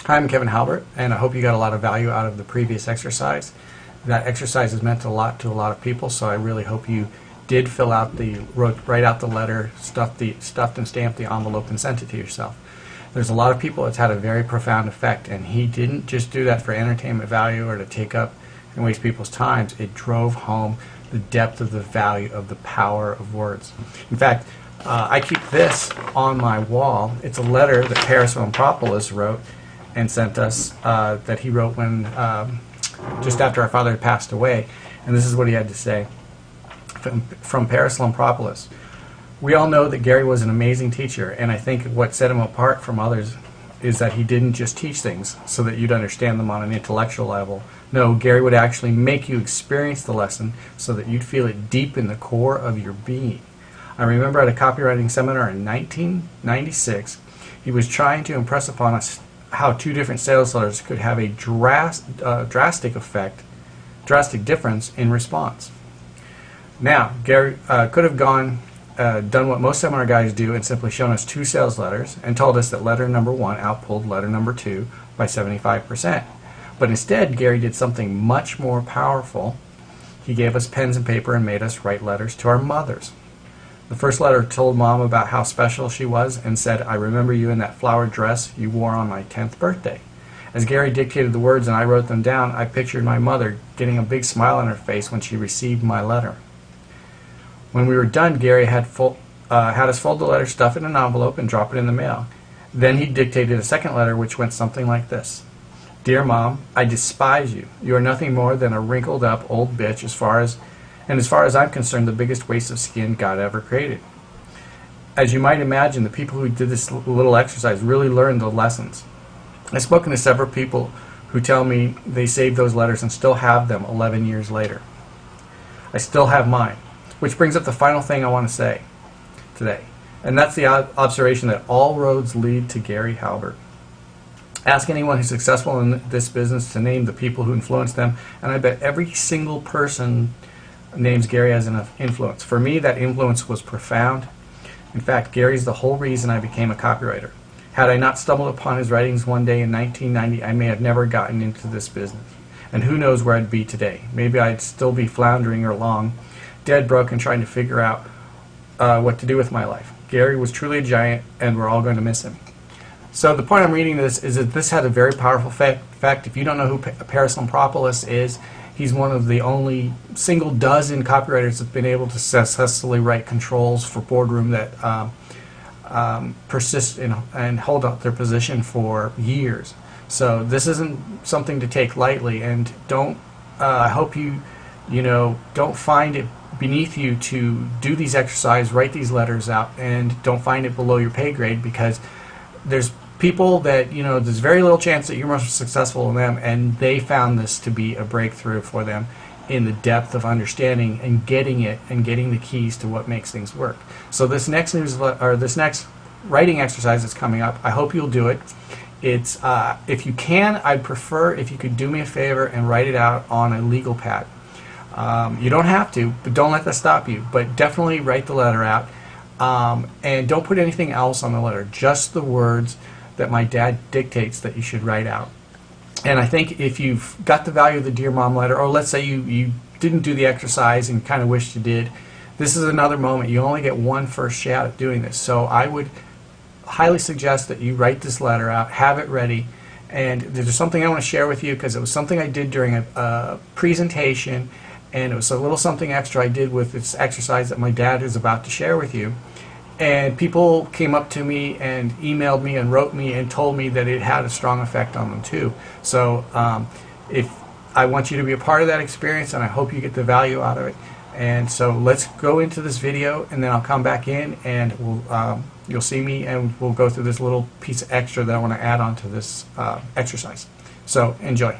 Hi, I'm Kevin Halbert, and I hope you got a lot of value out of the previous exercise. That exercise has meant a lot to a lot of people, so I really hope you did write out the letter, stuffed and stamped the envelope, and sent it to yourself. There's a lot of people it's had a very profound effect, and he didn't just do that for entertainment value or to take up and waste people's times. It drove home the depth of the value of the power of words. In fact, I keep this on my wall. It's a letter that Paris Lampropoulos wrote and sent us, that he wrote when just after our father had passed away, and this is what he had to say from Paris Lampropoulos. We all know that Gary was an amazing teacher, and I think what set him apart from others is that he didn't just teach things so that you'd understand them on an intellectual level. No, Gary would actually make you experience the lesson so that you'd feel it deep in the core of your being. I remember at a copywriting seminar in 1996, he was trying to impress upon us how two different sales letters could have a drastic difference in response. Now, Gary could have done what most seminar guys do and simply shown us two sales letters and told us that letter number 1 outpulled letter number 2 by 75%. But instead, Gary did something much more powerful. He gave us pens and paper and made us write letters to our mothers. The first letter told Mom about how special she was and said, "I remember you in that flowered dress you wore on my 10th birthday." As Gary dictated the words and I wrote them down, I pictured my mother getting a big smile on her face when she received my letter. When we were done, Gary had us fold the letter, stuff it in an envelope, and drop it in the mail. Then he dictated a second letter which went something like this. "Dear Mom, I despise you. You are nothing more than a wrinkled up old bitch as far as I'm concerned, the biggest waste of skin God ever created." As you might imagine, the people who did this little exercise really learned the lessons. I've spoken to several people who tell me they saved those letters and still have them 11 years later. I still have mine. Which brings up the final thing I want to say today, and that's the observation that all roads lead to Gary Halbert. Ask anyone who's successful in this business to name the people who influenced them, and I bet every single person names Gary as an influence. For me, that influence was profound. In fact, Gary's the whole reason I became a copywriter. Had I not stumbled upon his writings one day in 1990, I may have never gotten into this business. And who knows where I'd be today. Maybe I'd still be floundering along, dead broke, and trying to figure out what to do with my life. Gary was truly a giant, and we're all going to miss him. So the point I'm reading this is that this had a very powerful effect. If you don't know who Paris Lampropoulos is, he's one of the only single dozen copywriters that's been able to successfully write controls for boardroom that persist and hold up their position for years. So this isn't something to take lightly, and I hope you don't find it beneath you to do these exercises, write these letters out, and don't find it below your pay grade, because there's people that, there's very little chance that you're more successful than them, and they found this to be a breakthrough for them in the depth of understanding and getting it and getting the keys to what makes things work. So this next writing exercise that's coming up, I hope you'll do it. It's if you can, I'd prefer if you could do me a favor and write it out on a legal pad. You don't have to, but don't let that stop you. But definitely write the letter out, and don't put anything else on the letter, just the words that my dad dictates that you should write out. And I think if you've got the value of the Dear Mom letter, or let's say you didn't do the exercise and kind of wished you did, this is another moment. You only get one first shot at doing this. So I would highly suggest that you write this letter out, have it ready. And there's something I want to share with you, because it was something I did during a presentation, and it was a little something extra I did with this exercise that my dad is about to share with you. And people came up to me and emailed me and wrote me and told me that it had a strong effect on them too. So if I want you to be a part of that experience, and I hope you get the value out of it. And so let's go into this video, and then I'll come back in, and you'll see me, and we'll go through this little piece extra that I want to add on to this exercise. So enjoy.